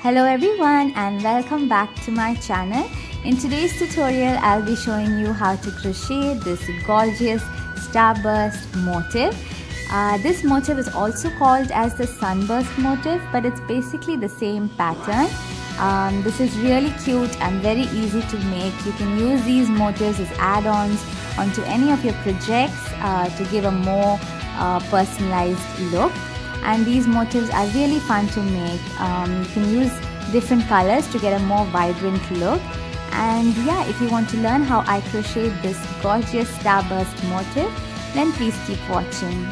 Hello everyone and welcome back to my channel. In today's tutorial, I'll be showing you how to crochet this gorgeous starburst motif. This motif is also called as the sunburst motif, but it's basically the same pattern. This is really cute and very easy to make. You can use these motifs as add-ons onto any of your projects to give a more personalized look. And these motifs are really fun to make. You can use different colors to get a more vibrant look. And yeah, if you want to learn how I crochet this gorgeous starburst motif, then please keep watching.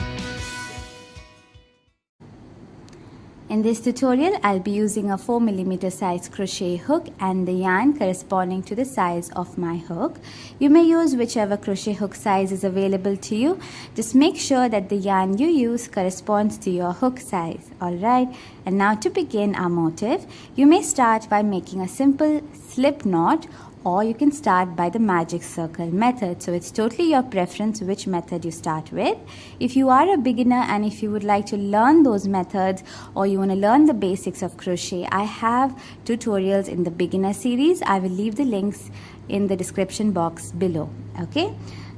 In this tutorial, I'll be using a 4mm size crochet hook and the yarn corresponding to the size of my hook. You may use whichever crochet hook size is available to you. Just make sure that the yarn you use corresponds to your hook size. Alright, and now to begin our motif, you may start by making a simple slip knot, or you can start by the magic circle method. So it's totally your preference which method you start with. If you are a beginner and if you would like to learn those methods, or you want to learn the basics of crochet, I have tutorials in the beginner series. I will leave the links in the description box below. Okay,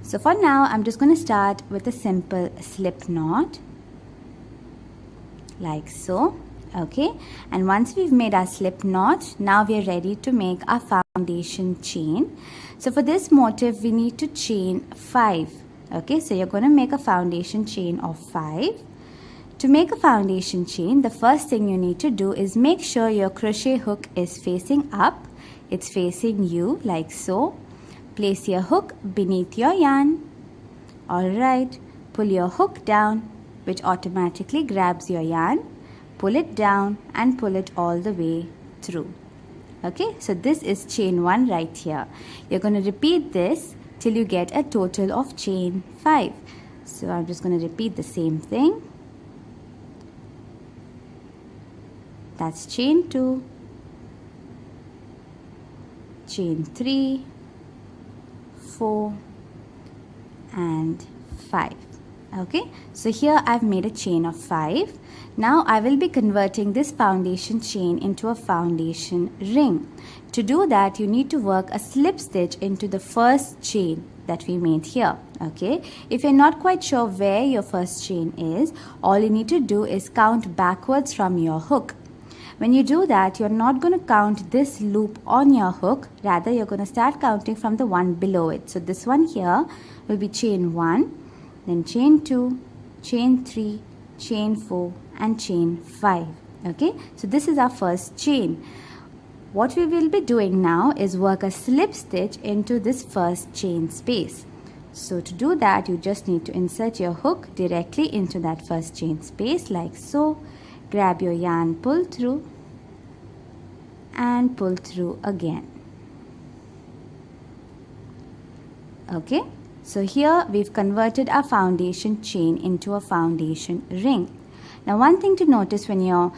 so for now I'm just going to start with a simple slip knot like so. Okay, and once we've made our slip knot, now we are ready to make our foundation chain. So for this motif we need to chain 5. Okay, so you're going to make a foundation chain of 5. To make a foundation chain, the first thing you need to do is make sure your crochet hook is facing up. It's facing you like so. Place your hook beneath your yarn. Alright, pull your hook down, which automatically grabs your yarn. Pull it down and pull it all the way through. Okay, so this is chain 1 right here. You're going to repeat this till you get a total of chain 5. So I'm just going to repeat the same thing. That's chain 2, chain 3, 4 and 5. Okay, so here I've made a chain of 5. Now I will be converting this foundation chain into a foundation ring. To do that, you need to work a slip stitch into the first chain that we made here. Okay, if you're not quite sure where your first chain is, all you need to do is count backwards from your hook. When you do that, you're not going to count this loop on your hook, rather you're going to start counting from the one below it. So this one here will be chain 1, then chain 2, chain 3, chain 4 and chain 5. Okay, so this is our first chain. What we will be doing now is work a slip stitch into this first chain space. So to do that, you just need to insert your hook directly into that first chain space like so. Grab your yarn, pull through and pull through again. Okay, so here we've converted our foundation chain into a foundation ring. Now one thing to notice when you're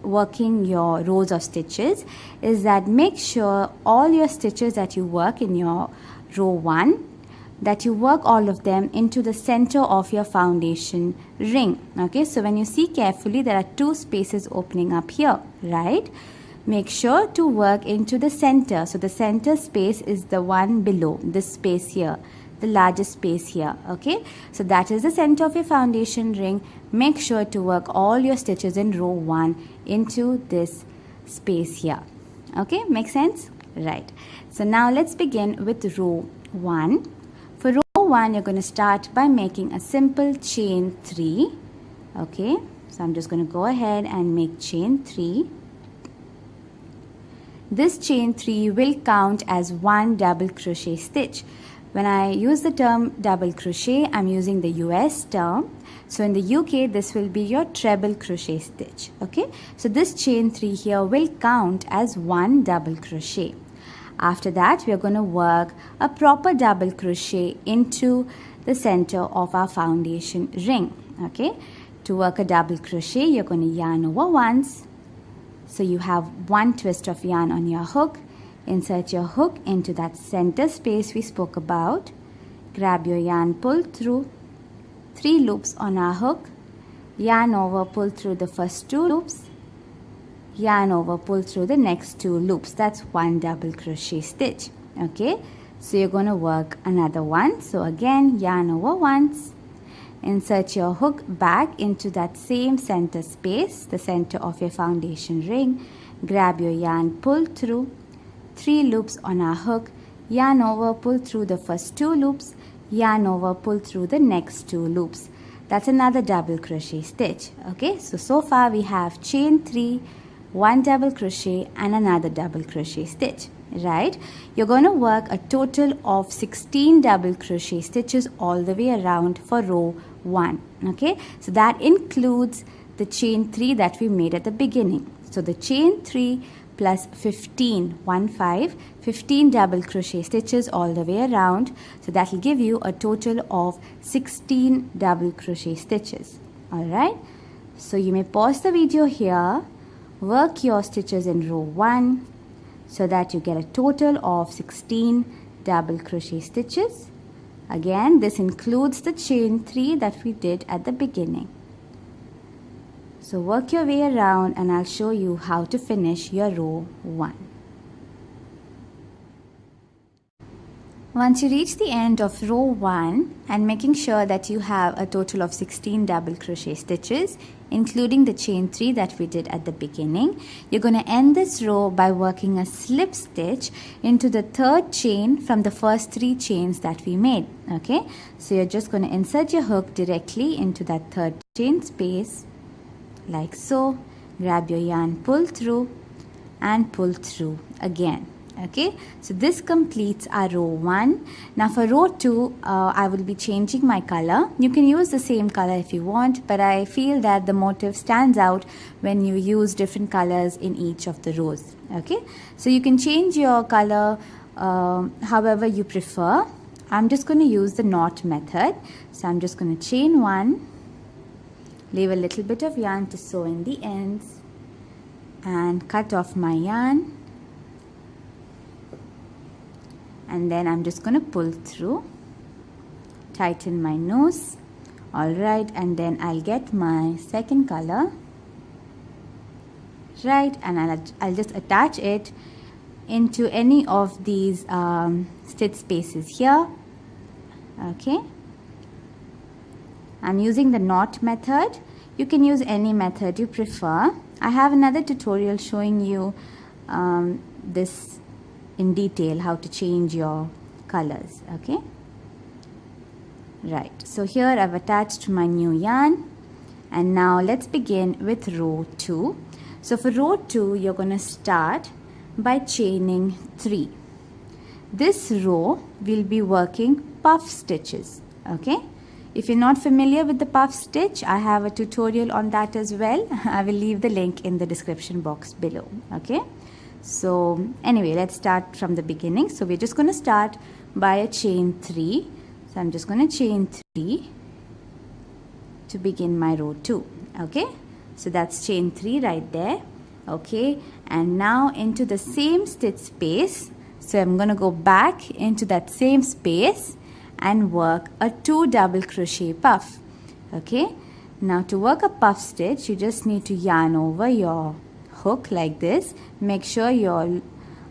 working your rows of stitches is that make sure all your stitches that you work in your row 1, that you work all of them into the center of your foundation ring. Okay, so when you see carefully, there are 2 spaces opening up here, right? Make sure to work into the center. So the center space is the one below, this space here, the largest space here. Okay, so that is the center of your foundation ring. Make sure to work all your stitches in row 1 into this space here. Okay, make sense? Right. So now let's begin with row 1. For row 1, you're going to start by making a simple chain 3. Okay, so I'm just going to go ahead and make chain 3. This chain 3 will count as one double crochet stitch. When I use the term double crochet, I'm using the US term. So in the UK, this will be your treble crochet stitch. Okay, so this chain 3 here will count as one double crochet. After that, we are going to work a proper double crochet into the center of our foundation ring. Okay, to work a double crochet, you're going to yarn over once. So you have one twist of yarn on your hook. Insert your hook into that center space we spoke about. Grab your yarn, pull through. 3 loops on our hook. Yarn over, pull through the first 2 loops. yarn over, pull through the next 2 loops. That's 1 double crochet stitch. Okay, so you're going to work another one. So again, yarn over once, insert your hook back into that same center space, the center of your foundation ring, grab your yarn, pull through 3 loops on our hook, yarn over, pull through the first 2 loops, yarn over, pull through the next 2 loops. That's another double crochet stitch. Okay, so far we have chain 3, 1 double crochet and another double crochet stitch, right? You're going to work a total of 16 double crochet stitches all the way around for row 1. Okay, so that includes the chain 3 that we made at the beginning. So the chain 3 plus 15 double crochet stitches all the way around, so that will give you a total of 16 double crochet stitches. All right, so you may pause the video here, work your stitches in row 1 so that you get a total of 16 double crochet stitches. Again, this includes the chain 3 that we did at the beginning. So work your way around and I'll show you how to finish your row 1. Once you reach the end of row 1 and making sure that you have a total of 16 double crochet stitches, including the chain 3 that we did at the beginning, you're going to end this row by working a slip stitch into the 3rd chain from the first 3 chains that we made. Okay, so you're just going to insert your hook directly into that 3rd chain space, like so, grab your yarn, pull through and pull through again. Okay, so this completes our row 1. Now for row 2, I will be changing my color. You can use the same color if you want, but I feel that the motif stands out when you use different colors in each of the rows. Okay, so you can change your color however you prefer. I'm just going to use the knot method. So I'm just going to chain 1, leave a little bit of yarn to sew in the ends and cut off my yarn, and then I'm just going to pull through, tighten my nose. Alright, and then I'll get my second color, right, and I'll just attach it into any of these stitch spaces here. Okay, I'm using the knot method. You can use any method you prefer. I have another tutorial showing you this in detail, how to change your colors. Okay, right, so here I've attached my new yarn, and now let's begin with row 2. So for row 2, you're going to start by chaining 3. This row will be working puff stitches. Okay, if you're not familiar with the puff stitch, I have a tutorial on that as well. I will leave the link in the description box below. Okay, so anyway, let's start from the beginning. So we're just going to start by a chain 3. So I'm just going to chain 3 to begin my row 2. Okay, so that's chain 3 right there. Okay, and now into the same stitch space. So I'm going to go back into that same space and work a 2 double crochet puff. Okay, now to work a puff stitch, you just need to yarn over your hook like this. Make sure your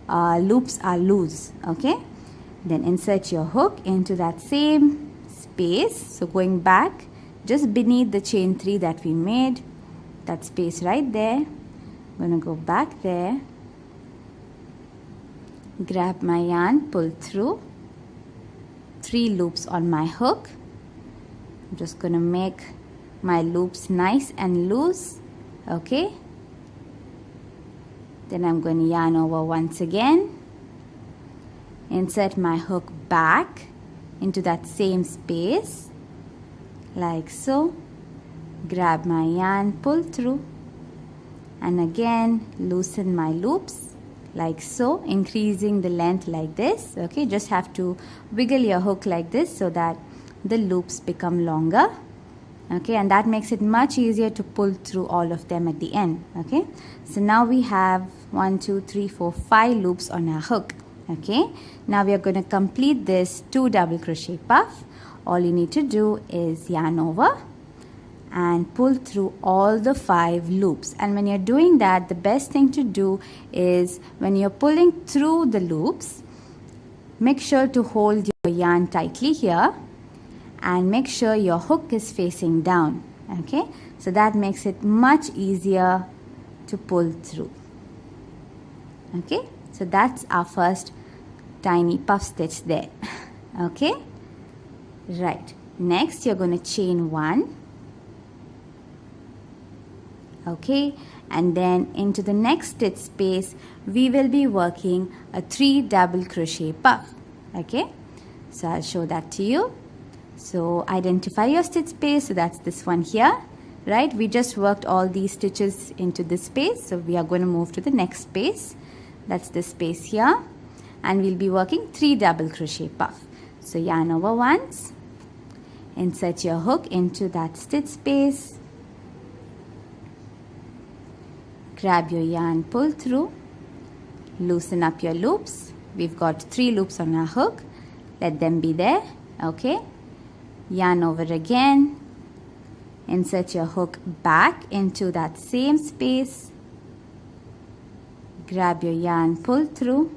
loops are loose. Okay, then insert your hook into that same space. So going back just beneath the chain 3 that we made, that space right there. I'm going to go back there, grab my yarn, pull through 3 loops on my hook. I'm just going to make my loops nice and loose. Okay, then I'm going to yarn over once again, insert my hook back into that same space like so, grab my yarn, pull through, and again loosen my loops like so, increasing the length like this. Okay, just have to wiggle your hook like this so that the loops become longer. Okay, and that makes it much easier to pull through all of them at the end. Okay, so now we have 1 2 3 4 5 loops on our hook. Okay, now we are going to complete this 2 double crochet puff. All you need to do is yarn over and pull through all the 5 loops. And when you're doing that, the best thing to do is when you're pulling through the loops, make sure to hold your yarn tightly here and make sure your hook is facing down. Okay, so that makes it much easier to pull through. Okay, so that's our first tiny puff stitch there. Okay, right, next you're going to chain 1. Okay, and then into the next stitch space we will be working a 3 double crochet puff. Okay, so I'll show that to you. So identify your stitch space. So that's this one here, right? We just worked all these stitches into this space, so we are going to move to the next space. That's this space here, and we'll be working 3 double crochet puff. So yarn over once, insert your hook into that stitch space, grab your yarn, pull through, loosen up your loops. We've got 3 loops on our hook, let them be there. Okay, yarn over again, insert your hook back into that same space, grab your yarn, pull through.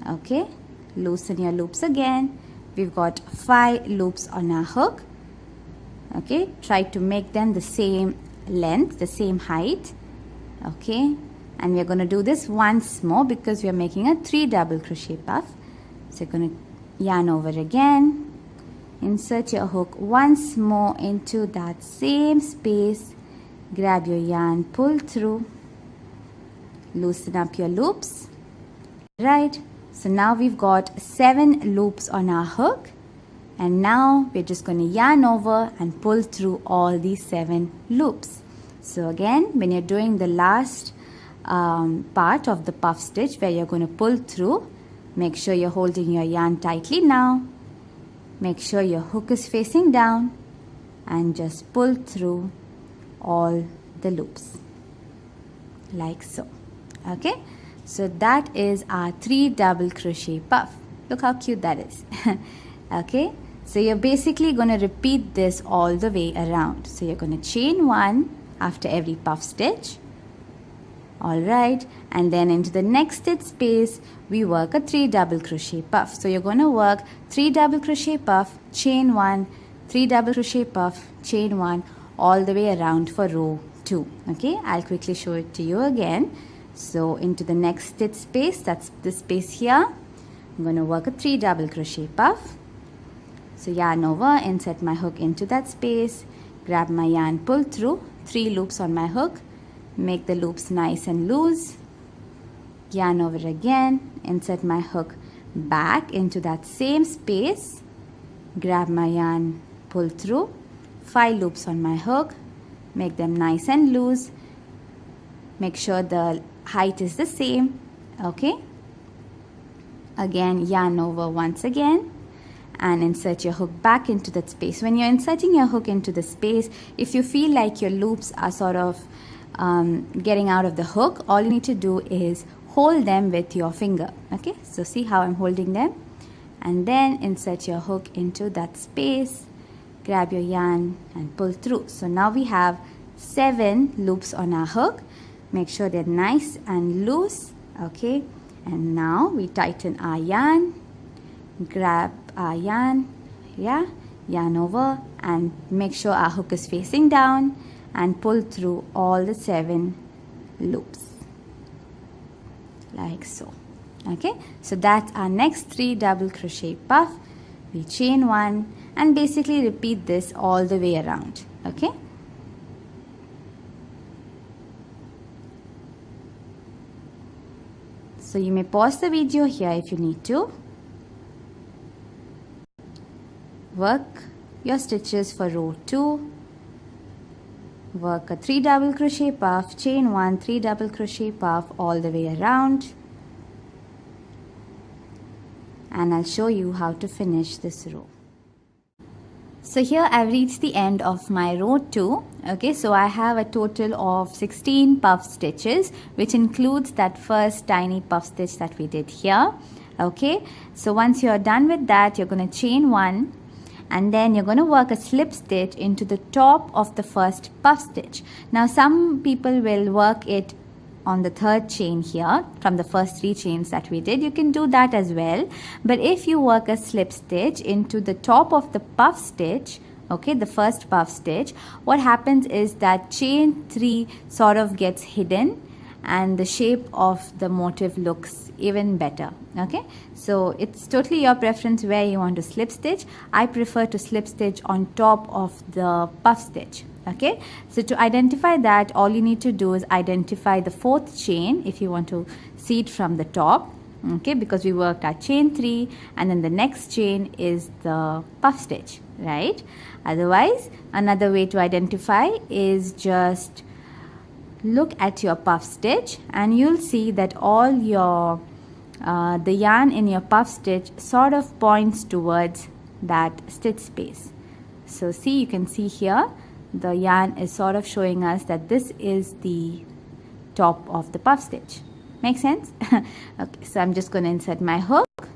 Okay, loosen your loops again. We've got 5 loops on our hook. Okay, try to make them the same length, the same height. Okay, and we're going to do this once more because we are making a 3 double crochet puff. So you're going to yarn over again, insert your hook once more into that same space, grab your yarn, pull through, loosen up your loops. Right, so now we've got 7 loops on our hook, and now we're just going to yarn over and pull through all these 7 loops. So again, when you're doing the last part of the puff stitch where you're going to pull through, make sure you're holding your yarn tightly now. Make sure your hook is facing down and just pull through all the loops like so. Okay, so that is our 3 double crochet puff. Look how cute that is. Okay, so you're basically going to repeat this all the way around. So you're going to chain 1 after every puff stitch. Alright, and then into the next stitch space we work a 3 double crochet puff. So you're going to work 3 double crochet puff, chain 1, 3 double crochet puff, chain 1 all the way around for row 2. Okay, I'll quickly show it to you again. So into the next stitch space, that's this space here, I'm going to work a 3 double crochet puff. So yarn over, insert my hook into that space, grab my yarn, pull through, 3 loops on my hook, make the loops nice and loose, yarn over again, insert my hook back into that same space, grab my yarn, pull through, 5 loops on my hook, make them nice and loose, make sure the height is the same. Okay, again yarn over once again and insert your hook back into that space. When you're inserting your hook into the space, if you feel like your loops are sort of getting out of the hook, all you need to do is hold them with your finger. Okay, so see how I'm holding them, and then insert your hook into that space, grab your yarn and pull through. So now we have 7 loops on our hook. Make sure they're nice and loose. Okay, and now we tighten our yarn, grab our yarn, yarn over, and make sure our hook is facing down and pull through all the 7 loops like so. Okay, so that's our next 3 double crochet puff. We chain 1 and basically repeat this all the way around. Okay, so you may pause the video here if you need to. Work your stitches for row 2, work a 3 double crochet puff, chain 1, 3 double crochet puff all the way around, and I'll show you how to finish this row. So here I've reached the end of my row 2. Okay, so I have a total of 16 puff stitches, which includes that first tiny puff stitch that we did here. Okay, so once you're done with that, you're going to chain 1, and then you're going to work a slip stitch into the top of the first puff stitch. Now some people will work it on the third chain here from the first 3 chains that we did. You can do that as well, but if you work a slip stitch into the top of the puff stitch, okay, the first puff stitch, what happens is that chain 3 sort of gets hidden and the shape of the motif looks even better. Okay, so it's totally your preference where you want to slip stitch. I prefer to slip stitch on top of the puff stitch. Okay, so to identify that, all you need to do is identify the 4th chain if you want to see it from the top. Okay, because we worked our chain 3 and then the next chain is the puff stitch, right? Otherwise, another way to identify is just look at your puff stitch and you'll see that all your the yarn in your puff stitch sort of points towards that stitch space. So see, you can see here the yarn is sort of showing us that this is the top of the puff stitch. Make sense? Okay, so I'm just going to insert my hook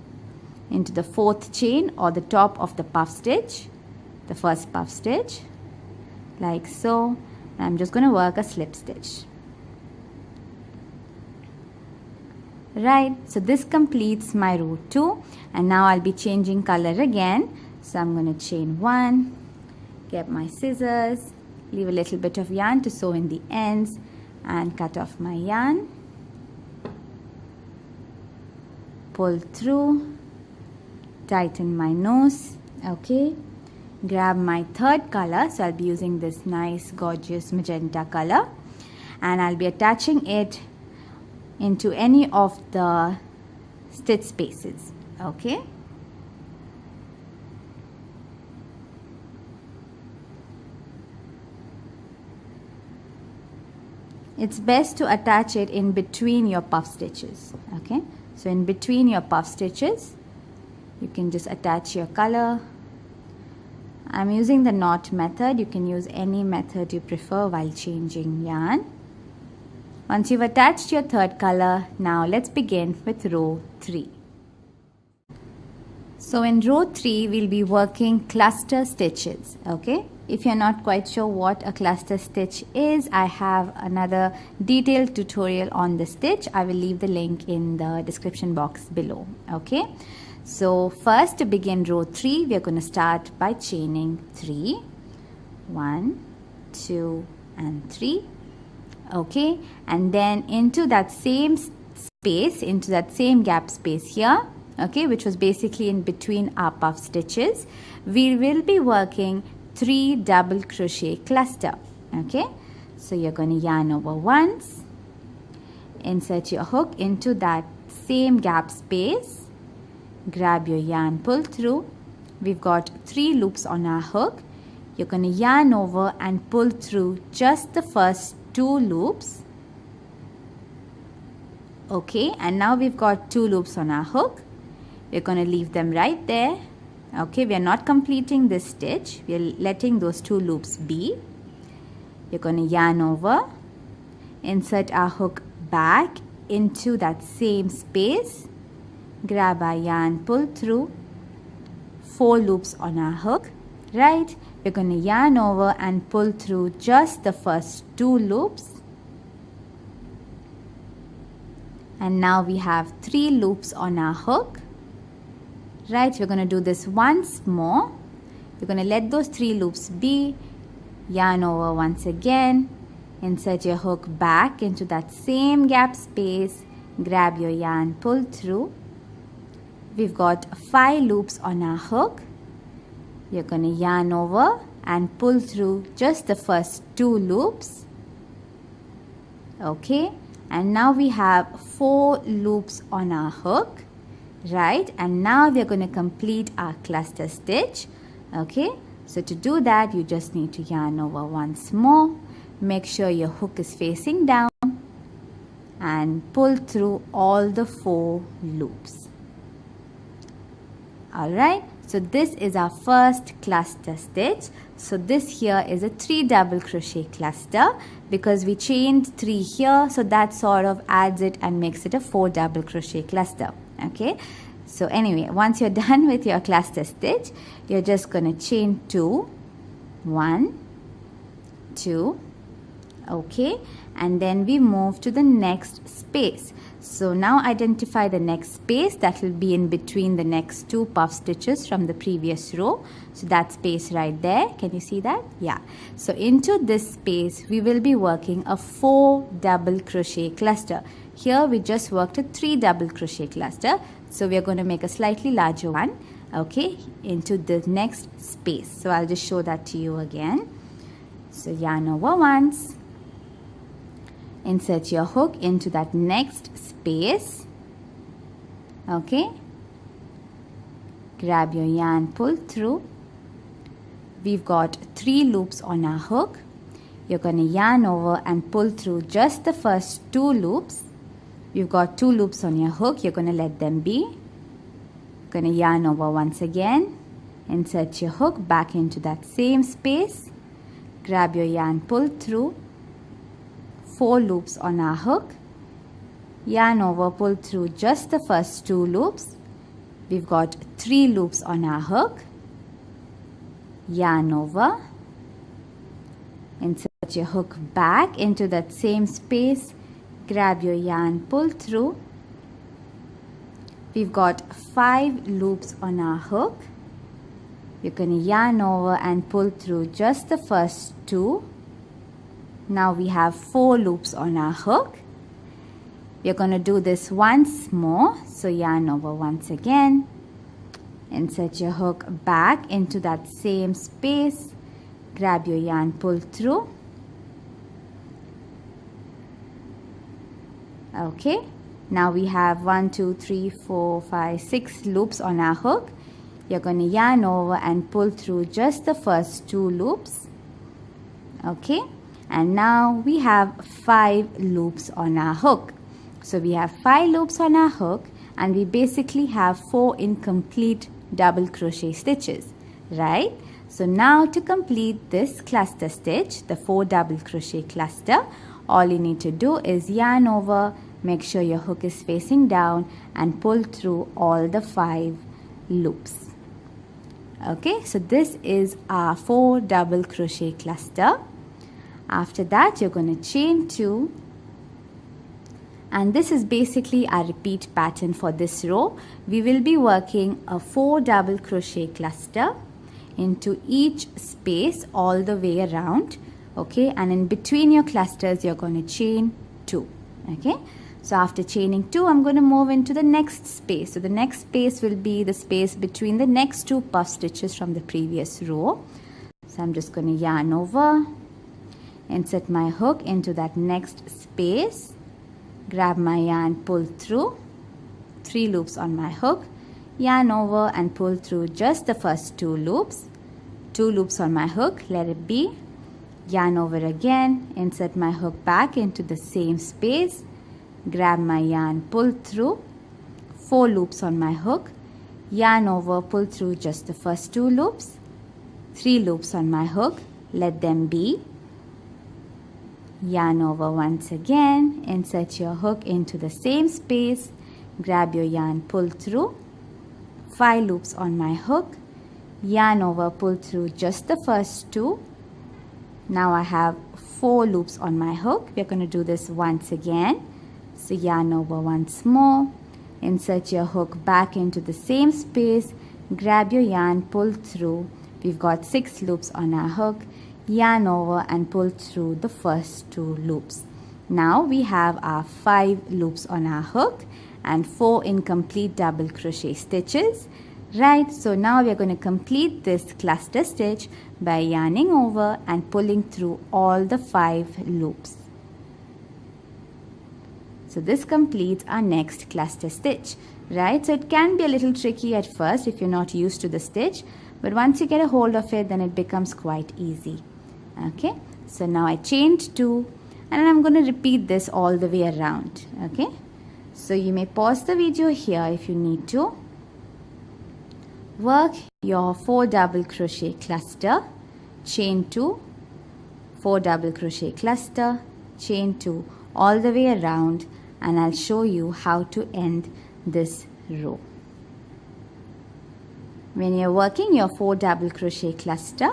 into the 4th chain or the top of the puff stitch, the first puff stitch, like so. I'm just going to work a slip stitch. Right, so this completes my row 2, and now I'll be changing color again. So I'm going to chain 1, get my scissors, leave a little bit of yarn to sew in the ends and cut off my yarn, pull through, tighten my nose. Okay, grab my 3rd color, so I'll be using this nice gorgeous magenta color, and I'll be attaching it into any of the stitch spaces. Okay, it's best to attach it in between your puff stitches. Okay, so in between your puff stitches you can just attach your color. I'm using the knot method. You can use any method you prefer while changing yarn. Once you've attached your 3rd color, now let's begin with row 3. So in row 3, we'll be working cluster stitches. Okay, if you're not quite sure what a cluster stitch is, I have another detailed tutorial on the stitch. I will leave the link in the description box below. Okay, so first, to begin row 3, we are going to start by chaining 3. 1, 2 and 3. Okay, and then into that same space, into that same gap space here, okay, which was basically in between our puff stitches, we will be working 3 double crochet cluster. Okay, so you're going to yarn over once, insert your hook into that same gap space, grab your yarn, pull through. We've got 3 loops on our hook. You're going to yarn over and pull through just the first 2 loops. Okay, and now we've got 2 loops on our hook. We're going to leave them right there. Okay, we are not completing this stitch. We are letting those 2 loops be. You're going to yarn over, insert our hook back into that same space, grab our yarn, pull through, 4 loops on our hook. Right, we're going to yarn over and pull through just the first 2 loops, and now we have 3 loops on our hook. Right, we're going to do this once more. We're going to let those 3 loops be, yarn over once again, insert your hook back into that same gap space, grab your yarn, pull through. We've got 5 loops on our hook. You're going to yarn over and pull through just the first 2 loops. Okay, and now we have 4 loops on our hook. Right, and now we are going to complete our cluster stitch. Okay, so to do that, you just need to yarn over once more. Make sure your hook is facing down and pull through all the 4 loops. Alright, so this is our first cluster stitch. So this here is a 3 double crochet cluster because we chained 3 here, so that sort of adds it and makes it a 4 double crochet cluster. Okay, So anyway, once you're done with your cluster stitch, you're just going to chain 2, 1, 2, okay, and then we move to the next space. So now identify the next space that will be in between the next 2 puff stitches from the previous row. So that space right there, can you see that? Yeah. So into this space we will be working a 4 double crochet cluster. Here we just worked a 3 double crochet cluster, so we are going to make a slightly larger one, okay, into the next space. So I'll just show that to you again. So yarn over once, insert your hook into that next space, okay, grab your yarn, pull through. We've got 3 loops on our hook. You're going to yarn over and pull through just the first 2 loops. You've got 2 loops on your hook, you're going to let them be. Going to yarn over once again, insert your hook back into that same space, grab your yarn, pull through, 4 loops on our hook, yarn over, pull through just the first 2 loops. We've got 3 loops on our hook, yarn over, insert your hook back into that same space, grab your yarn, pull through. We've got 5 loops on our hook. You're going to yarn over and pull through just the first 2. Now we have 4 loops on our hook. We're going to do this once more. So yarn over once again. Insert your hook back into that same space. Grab your yarn, pull through. Okay. Now we have 1, 2, 3, 4, 5, 6 loops on our hook. You're going to yarn over and pull through just the first 2 loops. Okay. And now we have 5 loops on our hook. So we have 5 loops on our hook and we basically have 4 incomplete double crochet stitches, right? So now to complete this cluster stitch, the 4 double crochet cluster, all you need to do is yarn over, make sure your hook is facing down and pull through all the 5 loops. Okay, so this is our 4 double crochet cluster. After that, you're going to chain 2, and this is basically our repeat pattern for this row. We will be working a 4 double crochet cluster into each space all the way around, okay, and in between your clusters you're going to chain 2. Okay, so after chaining 2, I'm going to move into the next space. So the next space will be the space between the next 2 puff stitches from the previous row. So I'm just going to yarn over, insert my hook into that next space, grab my yarn, pull through, 3 loops on my hook, yarn over and pull through just the first 2 loops, 2 loops on my hook, let it be, yarn over again, insert my hook back into the same space, grab my yarn, pull through, 4 loops on my hook, yarn over, pull through just the first 2 loops, 3 loops on my hook, let them be, yarn over once again, insert your hook into the same space, grab your yarn, pull through, 5 loops on my hook, yarn over, pull through just the first 2. Now I have 4 loops on my hook. We're going to do this once again. So yarn over once more, insert your hook back into the same space, grab your yarn, pull through. We've got 6 loops on our hook, yarn over and pull through the first 2 loops. Now we have our 5 loops on our hook and 4 incomplete double crochet stitches, right? So now we are going to complete this cluster stitch by yarning over and pulling through all the 5 loops. So this completes our next cluster stitch, right? So it can be a little tricky at first if you're not used to the stitch, but once you get a hold of it, then it becomes quite easy. Okay, so now I chained 2 and I'm going to repeat this all the way around. Okay, so you may pause the video here if you need to. Work your 4 double crochet cluster, chain 2, 4 double crochet cluster, chain 2 all the way around, and I'll show you how to end this row. when you're working your 4 double crochet cluster,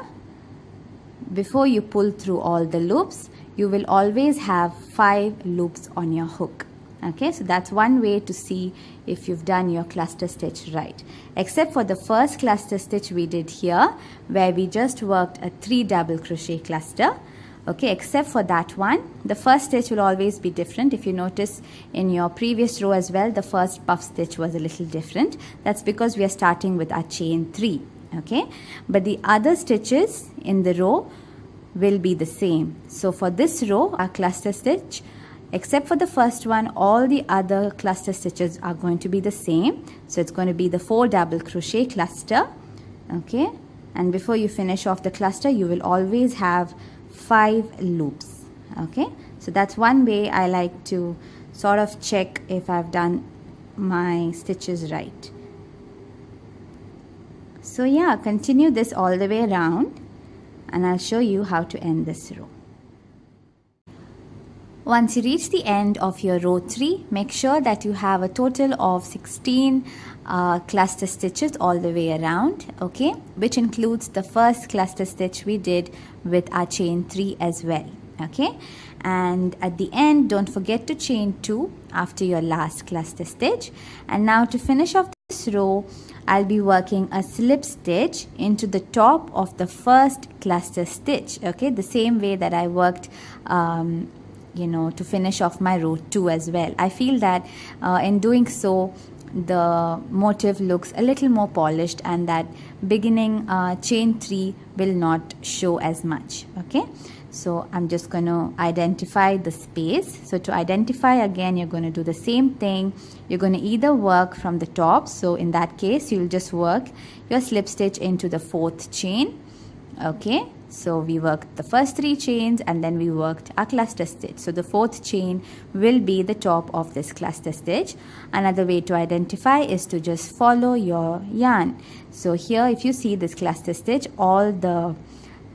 before you pull through all the loops, you will always have 5 loops on your hook. Okay, so that's one way to see if you've done your cluster stitch right, except for the first cluster stitch we did here, where we just worked a 3 double crochet cluster. Okay, except for that one, the first stitch will always be different. If you notice in your previous row as well, the first puff stitch was a little different. That's because we are starting with our chain 3. Okay, but the other stitches in the row will be the same. So for this row, our cluster stitch, except for the first one, all the other cluster stitches are going to be the same. So it's going to be the 4 double crochet cluster. Okay, and before you finish off the cluster, you will always have 5 loops. Okay, so that's one way I like to sort of check if I've done my stitches right. So yeah, continue this all the way around, and I'll show you how to end this row. Once you reach the end of your row 3, make sure that you have a total of 16 cluster stitches all the way around, okay, which includes the first cluster stitch we did with our chain 3 as well. Okay, and at the end, don't forget to chain 2 after your last cluster stitch. And now to finish off this row, I'll be working a slip stitch into the top of the first cluster stitch. Okay, the same way that I worked to finish off my row 2 as well. I feel that in doing so, the motif looks a little more polished, and that beginning chain 3 will not show as much. Okay, so I'm just going to identify the space. So to identify, again, you're going to do the same thing. You're going to either work from the top, so in that case you'll just work your slip stitch into the 4th chain. Okay, so we worked the first 3 chains and then we worked our cluster stitch. So the 4th chain will be the top of this cluster stitch. Another way to identify is to just follow your yarn. So here, if you see this cluster stitch, all the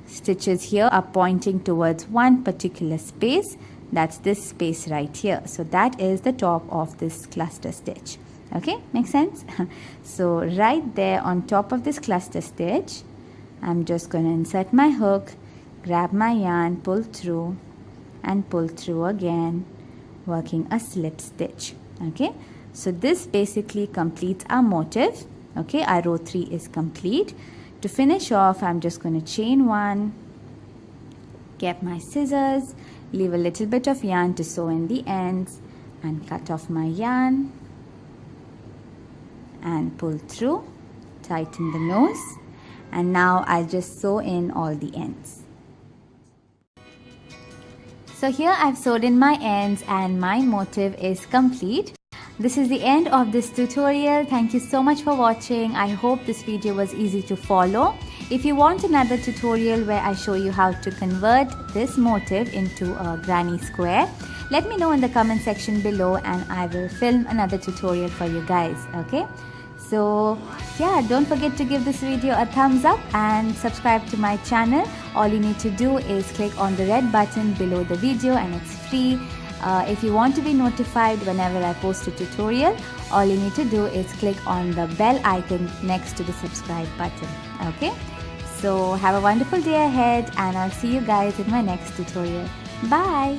stitches here are pointing towards one particular space. That's this space right here. So that is the top of this cluster stitch. Okay, makes sense? So right there on top of this cluster stitch, I'm just going to insert my hook, grab my yarn, pull through and pull through again, working a slip stitch. Okay, so this basically completes our motif. Okay, our row 3 is complete. To finish off, I'm just going to chain 1, get my scissors, leave a little bit of yarn to sew in the ends, and cut off my yarn and pull through, tighten the nose. And now I'll just sew in all the ends. So here I've sewed in my ends and my motif is complete. This is the end of this tutorial. Thank you so much for watching. I hope this video was easy to follow. If you want another tutorial where I show you how to convert this motif into a granny square, let me know in the comment section below and I will film another tutorial for you guys. Okay? So yeah, don't forget to give this video a thumbs up and subscribe to my channel. All you need to do is click on the red button below the video and it's free. If you want to be notified whenever I post a tutorial, all you need to do is click on the bell icon next to the subscribe button. Okay, so have a wonderful day ahead and I'll see you guys in my next tutorial. Bye.